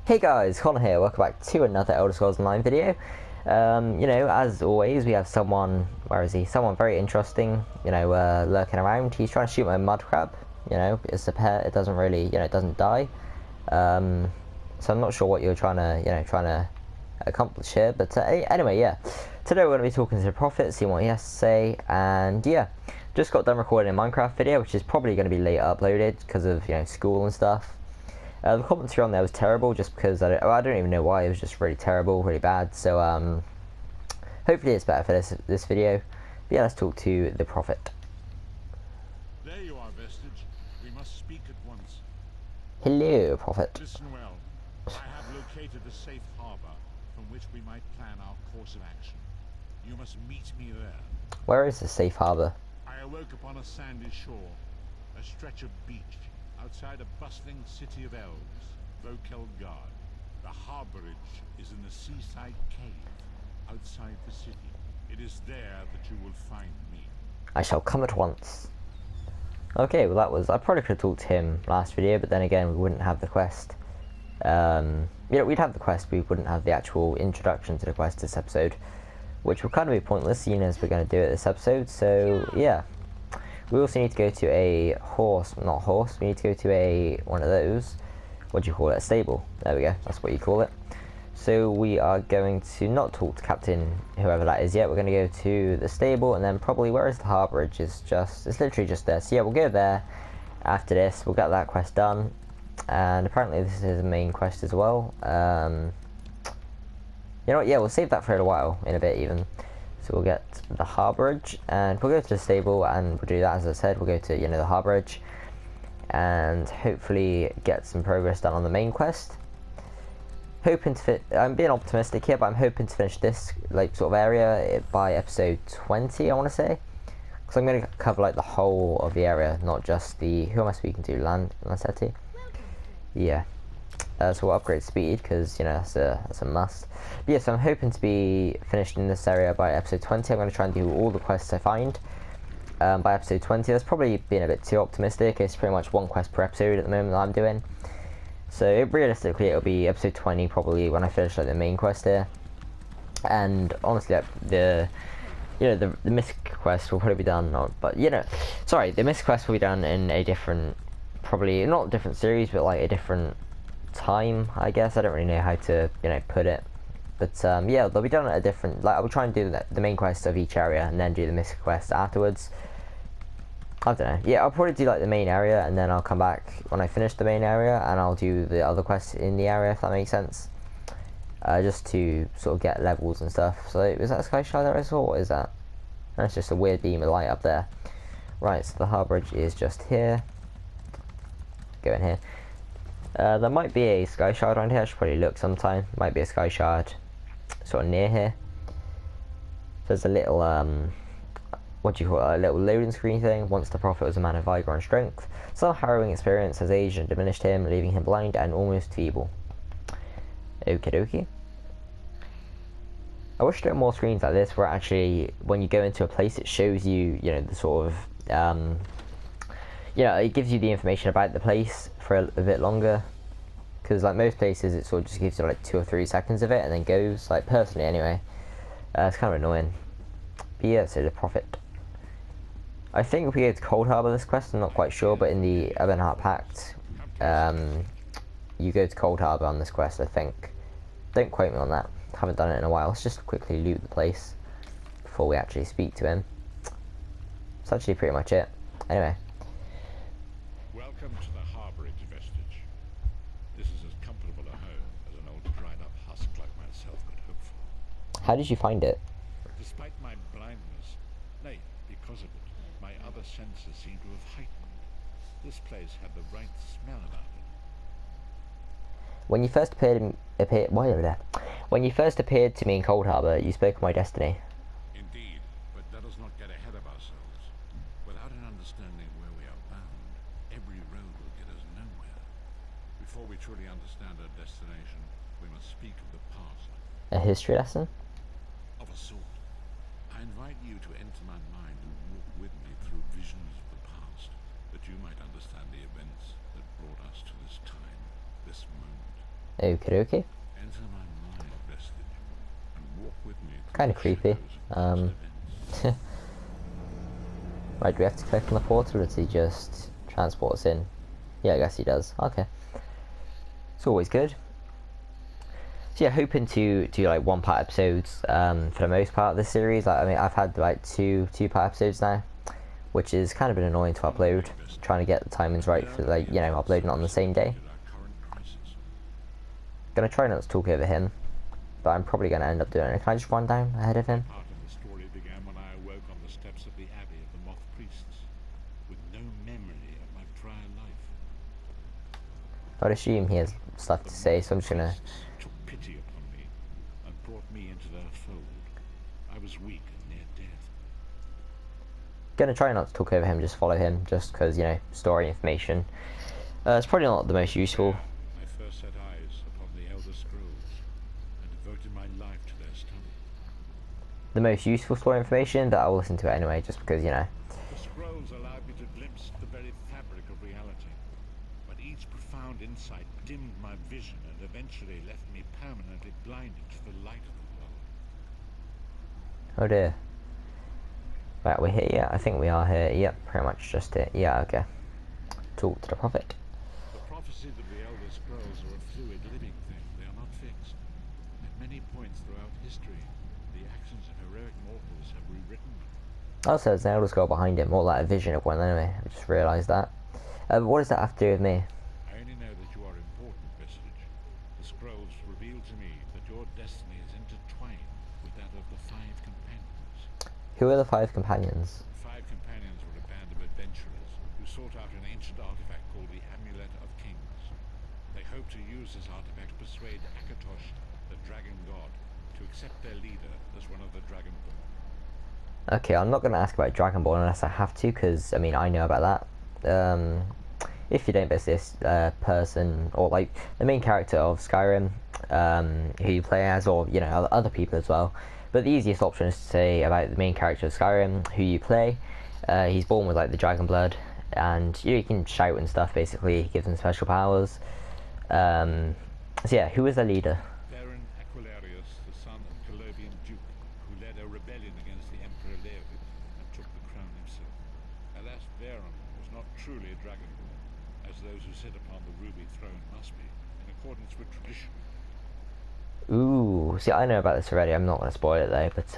Hey guys, Connor here, welcome back to another Elder Scrolls Online video. As always, we have someone, where is he? Someone very interesting, lurking around. He's trying to shoot my mud crab, it's a pet, it doesn't really, it doesn't die. So I'm not sure what you're trying to accomplish here, but anyway, yeah. Today we're going to be talking to the Prophet, seeing what he has to say, and yeah. Just got done recording a Minecraft video, which is probably going to be later uploaded because of, school and stuff. The commentary on there was terrible, just because I don't even know why. It was just really terrible, really bad. So hopefully it's better for this video. But yeah, let's talk to the Prophet. There you are, Vestige. We must speak at once. Hello, Prophet. Listen well. I have located a safe harbor from which we might plan our course of action. You must meet me there. Where is the safe harbor? I awoke upon a sandy shore, a stretch of beach, outside a bustling city of elves, Vokelgard. The harbourage is in the seaside cave, outside the city. It is there that you will find me. I shall come at once. Okay, well that was... I probably could have talked to him last video, but then again, we wouldn't have the quest. We'd have the quest, but we wouldn't have the actual introduction to the quest this episode, which would kind of be pointless, seeing as we're going to do it this episode, so yeah. We also need to go to a we need to go to one of those, what do you call it, a stable, there we go, that's what you call it. So we are going to not talk to Captain, whoever that is yet, we're going to go to the stable, and then probably, where is the harbourage, it's literally just there, so yeah, we'll go there after this, we'll get that quest done, and apparently this is a main quest as well. You know what, yeah, we'll save that for a while, in a bit even. So we'll get the harbourage, and we'll go to the stable, and we'll do that, as I said, we'll go to, the harbourage, and hopefully get some progress done on the main quest. I'm being optimistic here, but I'm hoping to finish this, sort of area by episode 20, I want to say. Because I'm going to cover, the whole of the area, not just the, who am I speaking to, Lancetti? Yeah. So we'll upgrade speed, because, that's a must. But yeah, so I'm hoping to be finished in this area by episode 20. I'm going to try and do all the quests I find by episode 20. That's probably been a bit too optimistic. It's pretty much one quest per episode at the moment that I'm doing. So realistically, it'll be episode 20 probably when I finish the main quest here. And honestly, the mythic quest will probably be done, the mythic quest will be done in a different, probably not a different series, but a different time, I guess. I don't really know how to put it, but yeah, they'll be done at a different, I will try and do the main quest of each area and then do the mythic quest afterwards. I don't know, yeah, I'll probably do the main area, and then I'll come back when I finish the main area and I'll do the other quests in the area, if that makes sense, just to sort of get levels and stuff. So is that a sky shard that I saw? What is that? That's just a weird beam of light up there. Right, so the harbourage is just here. Go in here. There might be a sky shard around here. I should probably look sometime. Might be a sky shard sort of near here. There's a little what do you call it, a little loading screen thing. Once the Prophet was a man of vigour and strength, some harrowing experience has aged and diminished him, leaving him blind and almost feeble. Okie dokie. I wish there were more screens like this where actually when you go into a place it shows you, the sort of it gives you the information about the place for a bit longer, because most places it sort of just gives you 2 or 3 seconds of it and then goes, personally anyway. It's kind of annoying. But yeah, so the Prophet, I think if we go to Cold Harbour this quest, I'm not quite sure, but in the Ebonheart Pact you go to Cold Harbour on this quest, I think. Don't quote me on that, haven't done it in a while. Let's just quickly loot the place before we actually speak to him. That's actually pretty much it. Anyway, Welcome to the harbourage, Vestige. This is as comfortable a home as an old dried-up husk like myself could hope for. how did you find it? Despite my blindness, nay, because of it, my other senses seem to have heightened. This place had the right smell about it. When you first when you first appeared to me in Cold Harbour, you spoke of my destiny. Indeed, but let us not get ahead of ourselves. Without an understanding where we are bound, every road will get us nowhere. Before we truly understand our destination, we must speak of the past. A history lesson? Of a sort. I invite you to enter my mind and walk with me through visions of the past, that you might understand the events that brought us to this time, this moment. Okie dokie. Enter my mind, Vestige, and walk with me through Kind of the creepy. shadows of past events. Right, do we have to click on the portal or does he just transport us in? Yeah, I guess he does. Okay. It's always good. So yeah, hoping to do like one-part episodes for the most part of this series. I mean, I've had like two-part episodes now, which has kind of been annoying to upload. Trying to get the timings right for like, you know, uploading it on the same day. Gonna try not to talk over him, but I'm probably gonna end up doing it. Can I just run down ahead of him? Part of the story began when I awoke on the steps of the Abbey of the Moth Priests, with no memory of my prior life. I'd assume he has stuff to say, so I'm just gonna... Took pity upon me and brought me into their fold. I was weak and near death. Gonna try not to talk over him, just follow him, just because, you know, story information. It's probably not the most useful. I first set eyes upon the Elder Scrolls and devoted my life to their study. The most useful story information, but I'll listen to it anyway, just because, you know. The scrolls allowed me to glimpse the very fabric of reality, but each profound insight dimmed my vision and eventually left me permanently blinded to the light of the world. Oh dear. Right, we're here, yeah, I think we are here, yep, pretty much just it, yeah, okay. Talk to the prophet. The prophecies of the Elder Scrolls are a fluid living thing, they are not fixed. At many points throughout history, the actions of heroic mortals have rewritten them. Also, there's an elder scroll behind him, or like a vision of one anyway, I just realised that. What does that have to do with me? I only know that you are important, Vestige. The scrolls reveal to me that your destiny is intertwined with that of the Five Companions. Who are the five companions? The Five Companions were a band of adventurers who sought out an ancient artifact called the Amulet of Kings. They hoped to use this artifact to persuade Akatosh, the dragon god, to accept their leader as one of the Dragonborn. Okay, I'm not going to ask about Dragonborn unless I have to, because, I mean, I know about that. If you don't, but this person, or like the main character of Skyrim, who you play as, or, you know, other people as well. But the easiest option is to say about the main character of Skyrim, who you play. He's born with like the dragon blood, and you know, he can shout and stuff. Basically, he gives him special powers. So yeah, who is the leader? Baron Aquilarius, the son of Colovian Duke, who led a rebellion against the Emperor Leovid and took the crown himself. Alas, Baron was not truly a dragonborn, as those who sit upon the ruby throne must be, in accordance with tradition. Ooh, see, I know about this already. I'm not going to spoil it though, but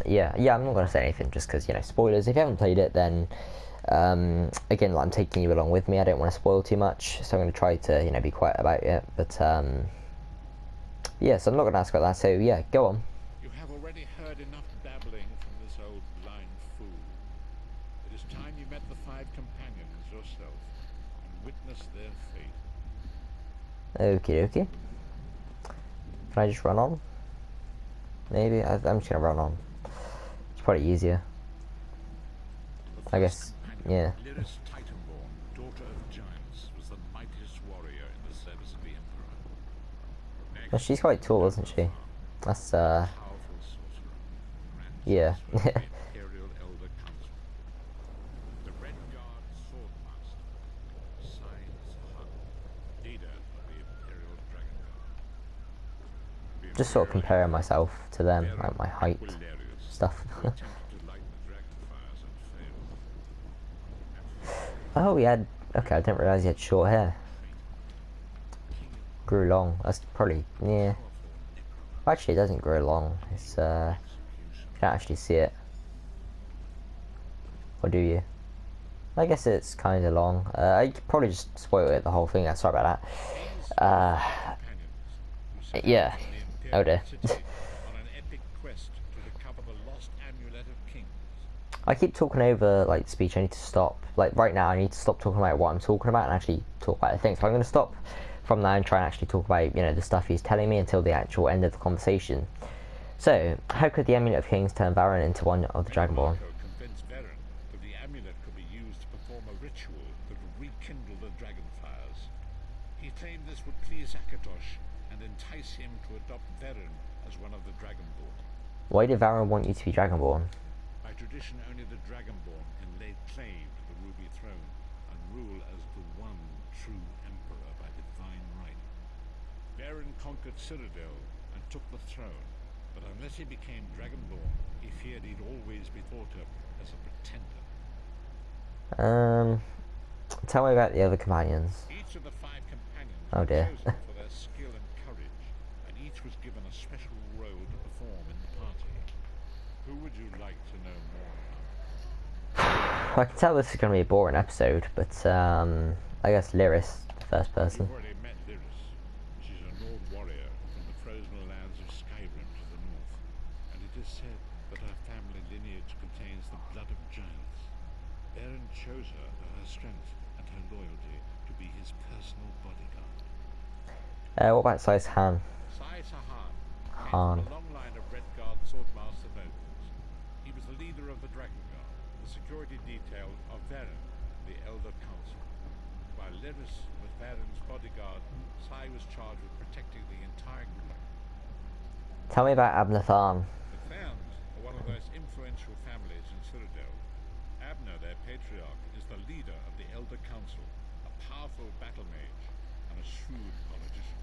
yeah, I'm not going to say anything just because, you know, spoilers. If you haven't played it, then again, like, I'm taking you along with me. I don't want to spoil too much, so I'm going to try to, you know, be quiet about it. But yeah, so I'm not going to ask about that. So yeah, go on. You have already heard enough babbling from this old blind fool. It is time you met the Five Companions yourself and witnessed their fate. Okie dokie. Can I just run on? Maybe? I'm just gonna run on. It's probably easier. I guess, yeah. Lyris Titanborn, daughter of giants, was the mightiest warrior in the service of the Emperor. Next, Well, she's quite tall, isn't she? That's, powerful sorcerer, yeah. grandson of the Imperial Elder Council. The Red Guard Swordmaster, Science Hub, leader of the Imperial Dragon Guard. Just sort of comparing myself to them, like my height, Aquilarius, stuff. who attempted to light the dragon fires and failed. Oh, he had... Okay, I didn't realise he had short hair. Grew long. That's probably... Yeah. Actually, it doesn't grow long. It's, you can't actually see it. Or do you? I guess it's kind of long. I could probably just spoil it, the whole thing. Sorry about that. Yeah. Oh dear. On an epic quest to recover the lost amulet of kings. I keep talking over like speech. I need to stop. Like right now, I need to stop talking about what I'm talking about and actually talk about the thing. So I'm going to stop from now and try and actually talk about, you know, the stuff he's telling me until the actual end of the conversation. So, how could the Amulet of Kings turn Varen into one of the Dragonborn? Convinced Varen that the amulet could be used to perform a ritual that would rekindle the dragon fires. He claimed this would please Akatosh and entice him to adopt Varen as one of the Dragonborn. Why did Varen want you to be Dragonborn? By tradition, only the Dragonborn can lay claim to the Ruby Throne and rule as the one true Emperor by divine right. Varen conquered Cyrodiil and took the throne, but unless he became Dragonborn, he feared he'd always be thought of as a pretender. Tell me about the other companions. Each of the 5 companions Oh were dear. chosen for their skill and courage, and each was given a special role to perform in the party. Who would you like to know more about? I can tell this is going to be a boring episode, but I guess Lyris, the first person. You've already met Lyris. She's a Nord warrior from the frozen lands of Skyrim to the north, and it is said that her family lineage contains the blood of giants. Varen chose her for her strength and her loyalty to be his personal bodyguard. What about Sais Han? Sais Han came Han. from a long line of Redguard swordmaster nobles. He was the leader of the Dragon Guard, the security detail of Varen, the Elder Council. While Lyris was Varen's bodyguard, Sai was charged with protecting the entire group. Tell me about Abnathan. The Tharns are one of the most influential families in Cyrodiil. Abner, their patriarch, is the leader of the Elder Council, a powerful battle mage and a shrewd politician.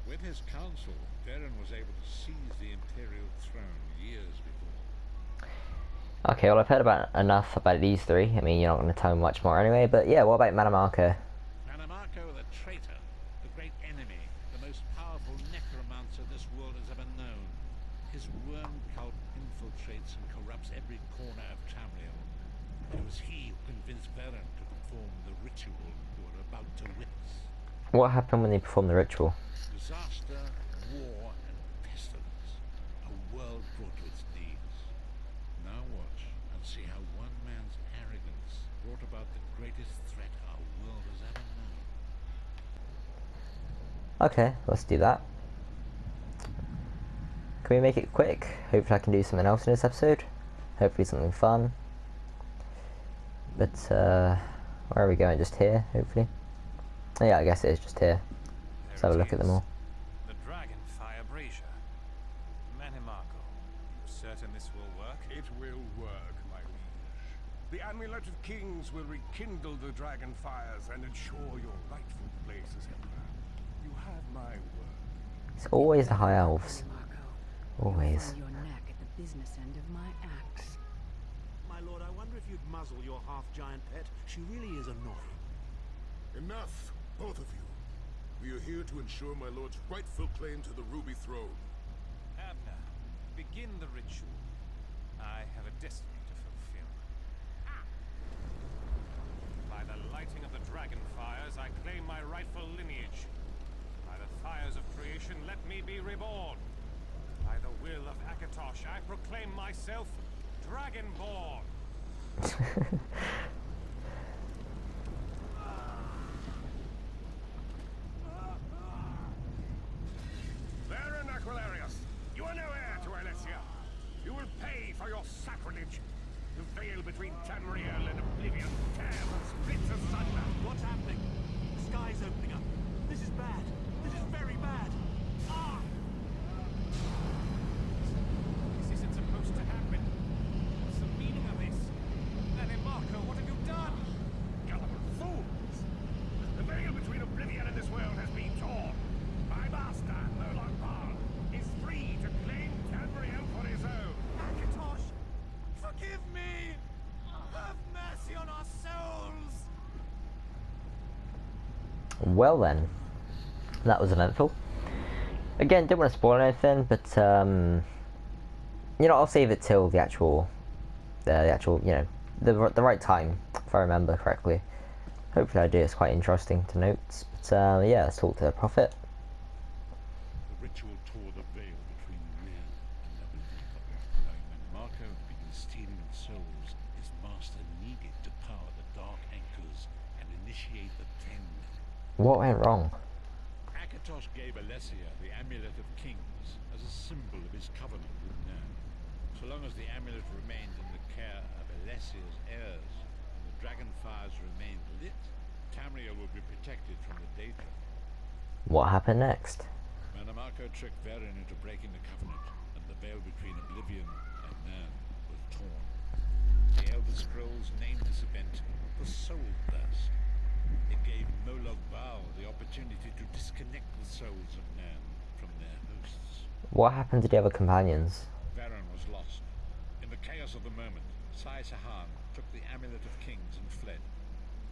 With his council, Varen was able to seize the Imperial throne years before. Okay, well I've heard about enough about these 3. I mean, you're not going to tell me much more anyway, but yeah, what about Manamarco? Manamarco, the traitor, the great enemy, the most powerful necromancer this world has ever known. His worm cult infiltrates and corrupts every corner of Tamriel. It was he who convinced Varen to perform the ritual you are about to witness. What happened when they performed the ritual? Disaster, war, and pestilence. A world brought to its knees. Now watch and see how one man's arrogance brought about the greatest threat our world has ever known. Okay, let's do that. Can we make it quick? Hopefully I can do something else in this episode. Hopefully something fun. But, where are we going? Just here, hopefully? Yeah, I guess it is just here. Let's have a look at them all. The Dragonfire Brazier. Manamarco, you certain this will work? It will work, my liege. The Amulet of Kings will rekindle the dragon fires and ensure your rightful place as Emperor. You have my word. It's always the High Elves. Marco, Always. you fall your neck at the business end of my axe. My lord, I wonder if you'd muzzle your half-giant pet. She really is annoying. Enough, both of you. We are here to ensure my lord's rightful claim to the Ruby Throne. Abner, begin the ritual. I have a destiny to fulfill. By the lighting of the dragon fires, I claim my rightful lineage. By the fires of creation, let me be reborn. By the will of Akatosh, I proclaim myself Dragonborn. Varen Aquilarius, you are no heir to Alessia. You will pay for your sacrilege. The veil between Tamriel and Oblivion tears and splits asunder. What's happening? The sky's opening up. This is bad. This is very bad. Ah! This isn't supposed to happen. What's the meaning of this? Manamarco, what have you done? Gullible fools! The veil between Oblivion and this world has been torn. My master, Merlon Bard, is free to claim Tamriel for his own. Akatosh, forgive me! Have mercy on our souls! Well then, that was eventful. Again, didn't want to spoil anything, but you know, I'll save it till the actual, you know, the right time, if I remember correctly. Hopefully I do. It's quite interesting to note. But yeah, let's talk to the prophet. The ritual tore the veil between real and Oblivion. Allowing Manamarco to begin stealing souls, his master needed to power the Dark Anchors and initiate the Ten. What went wrong? Akatosh gave Alessia the Amulet of Kings as a symbol of his covenant with Nan. So long as the amulet remained in the care of Alessia's heirs and the dragon fires remained lit, Tamriel would be protected from the danger. What happened next? Manamarco tricked Varen into breaking the covenant, and the veil between Oblivion and Nan was torn. The Elder Scrolls named this event the Soul Burst. It gave Molag Bal the opportunity to disconnect the souls of men from their hosts. What happened to the other companions? Varen was lost. In the chaos of the moment, Sai Sahan took the Amulet of Kings and fled.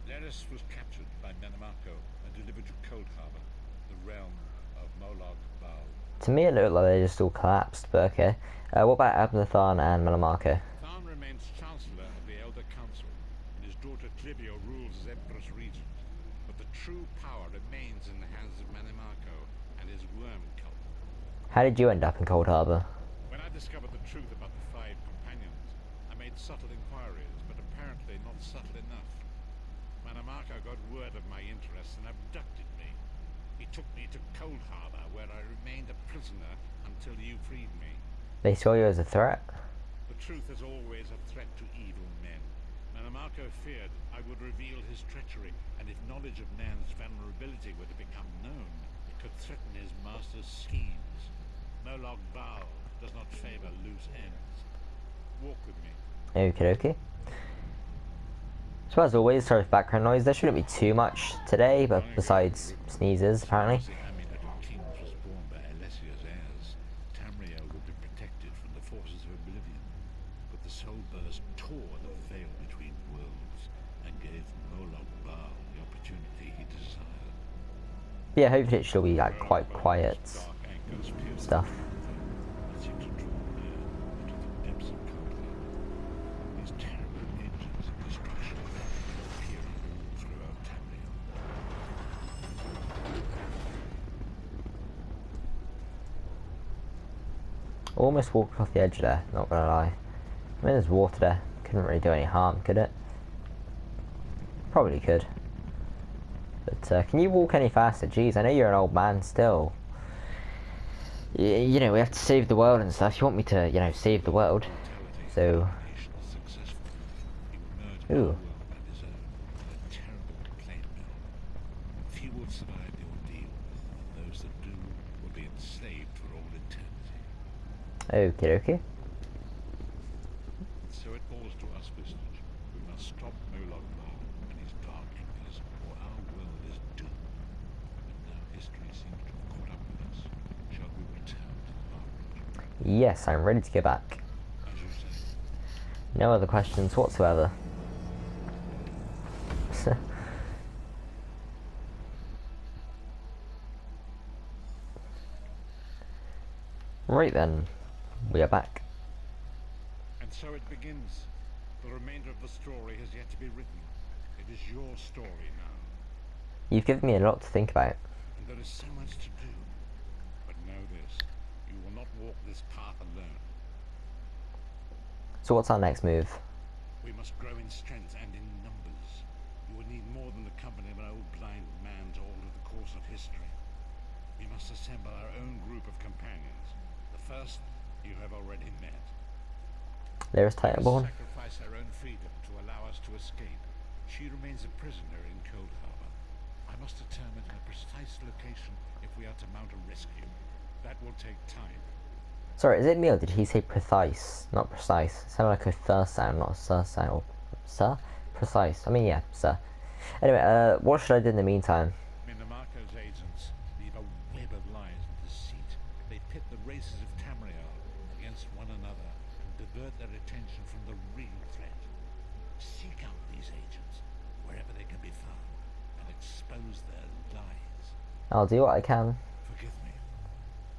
Leris was captured by Menamarco and delivered to Cold Harbor, the realm of Molag Bal. To me, it looked like they just all collapsed, but okay. What about Abnathan and Melamarco? Tharn remains Chancellor of the Elder Council, and his daughter Clivio rules as Empress Regent. But the true power remains in the hands of Menamarco and his worm cult. How did you end up in Cold Harbor? When I discovered the truth about the 5 companions, I made subtle inquiries, but apparently not subtle enough. Menamarco got word of my interests and abducted me. He took me to Cold Harbor, where I remained a prisoner until you freed me. They saw you as a threat? The truth is always a threat to evil men. Menamarco feared I would reveal his treachery, and if knowledge of Nan's vulnerability were to become known, it could threaten his master's schemes. Molag Bal does not favor loose ends. Walk with me. Okie dokie. So as always, sorry for background noise. There shouldn't be too much today, but besides sneezes, apparently. The Amulet of Kings was born by Alessia's heirs. Tamriel would be protected from the forces of oblivion. But the soul burst tore the veil between worlds and gave Molag Bal the opportunity he desired. Yeah, hopefully it should be like quite quiet Dark anchors pierced stuff. that seemed to draw near into the depths of Cold Harbor. These terrible engines of destruction appearing all throughout Tamriel. Almost walked off the edge there, not gonna lie. I mean, there's water there. Couldn't really do any harm, could it? Probably could. But can you walk any faster? Jeez, I know you're an old man still. You know, we have to save the world and stuff. You want me to, you know, save the world. So... Ooh. Few will survive the ordeal. Those that do will be enslaved for all eternity. Okie dokie. So it falls to us, Vistage. We must stop Molag Bal and his dark anchors, or our world is doomed. But now history seems to have caught up with us. Shall we return to the Harbourage? Yes, I'm ready to go back. As you say. No other questions whatsoever. Right then, we are back. And so it begins. The remainder of the story has yet to be written. It is your story now. You've given me a lot to think about. And there is so much to do. But know this, you will not walk this path alone. So what's our next move? We must grow in strength and in numbers. You will need more than the company of an old blind man to alter the course of history. We must assemble our own group of companions. The first you have already met. There is We must Titanborn. sacrifice our own freedom to allow us to escape. She remains a prisoner in Cold Harbor. I must determine her precise location if we are to mount a rescue. That will take time. Sorry, is it me or did he say precise? Not precise. It sounded like a third sound, not a sir sound. Or sir? Precise. I mean, yeah, sir. Anyway, what should I do in the meantime? Menamarco's agents leave a web of lies and deceit. They pit the races of Tamriel against one another and divert their attention from the real threat. Seek out these agents wherever they can be found and expose their lies. I'll do what I can. Forgive me.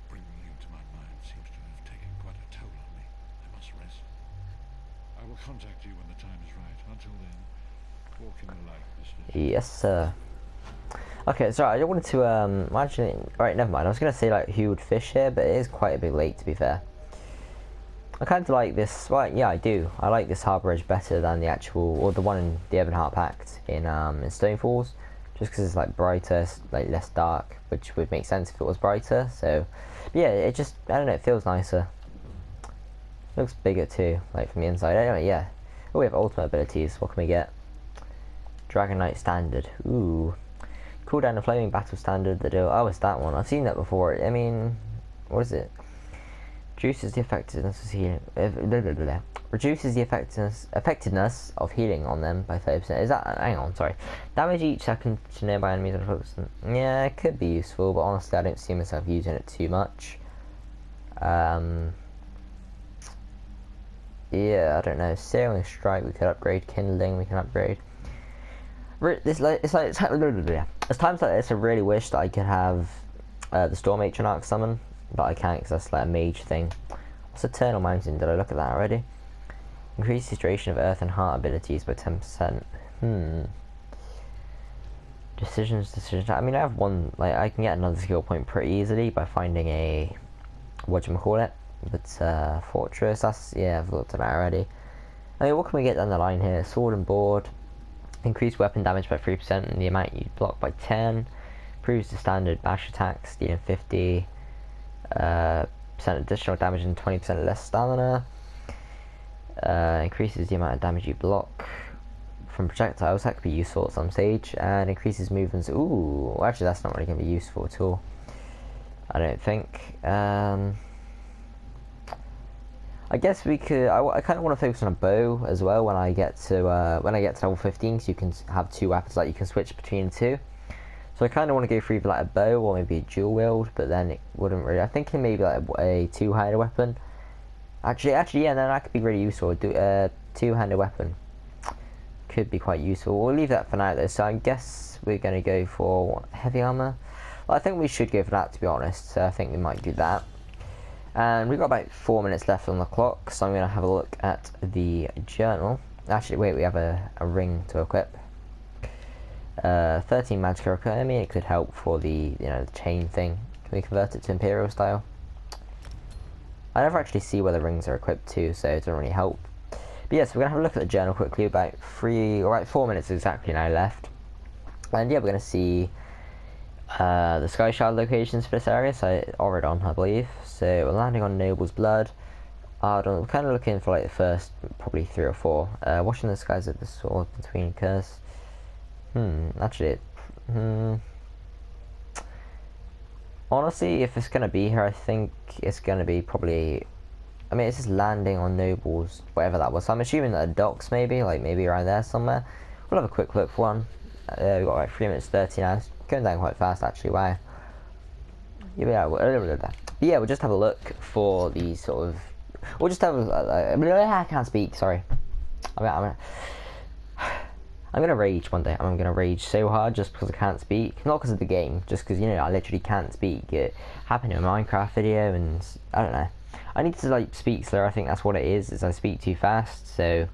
Bringing you to my mind seems to have taken quite a toll on me. I must rest. I will contact you when the time is right. Until then, walk in the light, Mr. Yes, sir. Okay, sorry, I wanted to, actually, alright, never mind. I was going to say, like, who would fish here, but it is quite a bit late, to be fair. I kind of like this, well, yeah, I do. I like this Harbourage better than the actual, or the one in the Ebonheart Pact in Stonefalls. Just because it's, like, brighter, it's, like, less dark, which would make sense if it was brighter. So, but yeah, it just, I don't know, it feels nicer. It looks bigger, too, like, from the inside. Anyway, yeah. Oh, we have ultimate abilities. What can we get? Dragon Knight Standard. Ooh. Cooldown and Flaming Battle Standard. Oh, it's that one. I've seen that before. I mean, what is it? Reduces the effectiveness of healing. Reduces the effectiveness of healing on them by 30%. Is that? Hang on, sorry. Damage each second to nearby enemies on a focus. Yeah, it could be useful, but honestly, I don't see myself using it too much. Yeah, I don't know. Sailing Strike, we could upgrade. Kindling, we can upgrade. It's times like this I really wish that I could have the Storm Atronach summon, but I can't because that's like a mage thing. What's Eternal Mountain? Did I look at that already? Increases duration of Earth and Heart abilities by 10%. Decisions. I mean, I have one. Like, I can get another skill point pretty easily by finding a whatchamacallit. But Fortress. That's, yeah, I've looked at that already. I mean, what can we get down the line here? Sword and Board. Increase weapon damage by 3% and the amount you block by 10. Improves the standard bash attacks, dealing 50% additional damage and 20% less stamina. Increases the amount of damage you block from projectiles. That could be useful at some stage. And increases movements. Ooh, actually that's not really going to be useful at all, I don't think. I guess we could. I kind of want to focus on a bow as well when I get to level 15, so you can have two weapons, like you can switch between the two. So I kind of want to go for either like a bow or maybe a dual wield, but then it wouldn't really. I'm thinking maybe like a two-handed weapon. Actually, yeah, then that could be really useful. A two-handed weapon could be quite useful. We'll leave that for now though. So I guess we're going to go for heavy armor. Well, I think we should go for that, to be honest. So I think we might do that. And we've got about 4 minutes left on the clock, so I'm going to have a look at the journal. Actually, wait, we have a ring to equip. 13 magic arrow. I mean, it could help for the, the chain thing. Can we convert it to Imperial style? I never actually see where the rings are equipped to, so it doesn't really help. But yeah, so we're going to have a look at the journal quickly. About 4 minutes exactly now left. And yeah, we're going to see the Sky Shard locations for this area, so Oridon, I believe. So we're landing on Noble's Blood. Ardon, we're kind of looking for like the first probably 3 or 4. Watching the skies of the sword between curse. Actually, honestly, if it's gonna be here, I think it's gonna be probably. I mean, it's just landing on Noble's, whatever that was. So I'm assuming that the docks, maybe around there somewhere. We'll have a quick look for one. We've got like 3 minutes 30 now. It's going down quite fast, actually. Wow. Yeah, we'll just have a look for the sort of. We'll just have I can't speak. Sorry. I'm gonna rage one day. I'm gonna rage so hard just because I can't speak. Not because of the game, just because I literally can't speak. It happened in a Minecraft video, and I don't know. I need to like speak slower. I think that's what it is I speak too fast. So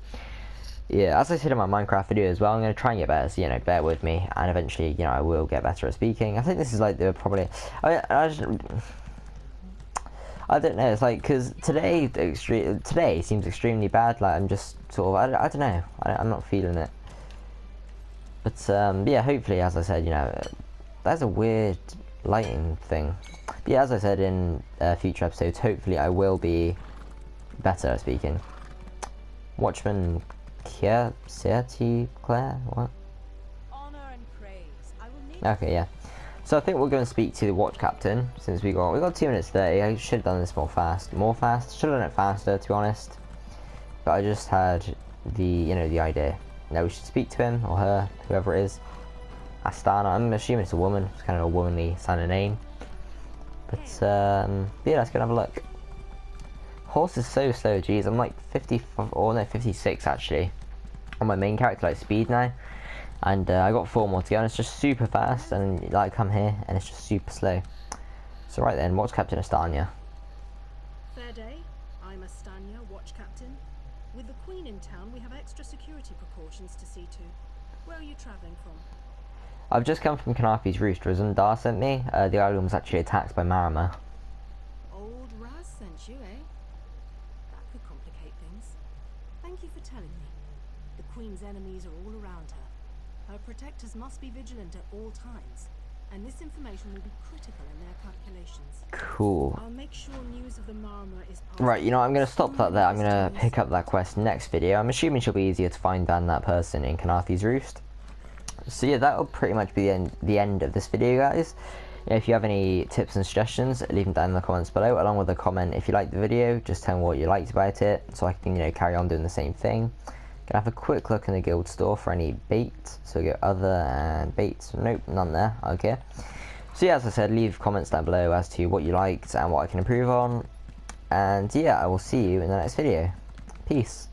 yeah, as I said in my Minecraft video as well, I'm gonna try and get better. So bear with me, and eventually I will get better at speaking. I think this is like the probably. I don't know. It's like because today seems extremely bad. Like I'm just sort of I don't know. I'm not feeling it. But yeah, hopefully, as I said, that's a weird lighting thing. But yeah, as I said in future episodes, hopefully I will be better at speaking. Watchman Claire, what? Honor and praise. I will need. Okay, yeah. So I think we're going to speak to the watch captain since we got 2 minutes 30. I should have done this more fast. Should have done it faster, to be honest. But I just had the the idea. Now we should speak to him or her, whoever it is. Astana. I'm assuming it's a woman. It's kind of a womanly sounding name. But yeah, let's go and have a look. Horse is so slow. Geez, I'm like 56 actually on my main character, like speed now. And I got 4 more to go, and it's just super fast, and like come here, and it's just super slow. So right then, watch Captain Astania. Fair day. I'm Astania, watch captain. With the Queen in town, we have extra security precautions to see to. Where are you travelling from? I've just come from Kanafi's Roost. Razundar sent me. The island was actually attacked by Marima. Old Raz sent you, eh? That could complicate things. Thank you for telling me. The Queen's enemies are all around her. Her protectors must be vigilant at all times, and this information will be critical in their calculations. Cool. I'll make sure news of the Marima is passed. Right, I'm going to stop that there. I'm going to pick up that quest next video. I'm assuming she'll be easier to find than that person in Kanafi's Roost. So yeah, that'll pretty much be the end of this video, guys. Yeah, if you have any tips and suggestions, leave them down in the comments below, along with a comment if you liked the video. Just tell me what you liked about it, so I can, you know, carry on doing the same thing. Gonna have a quick look in the guild store for any bait. So we go other and baits. Nope, none there. Okay. So yeah, as I said, leave comments down below as to what you liked and what I can improve on. And yeah, I will see you in the next video. Peace.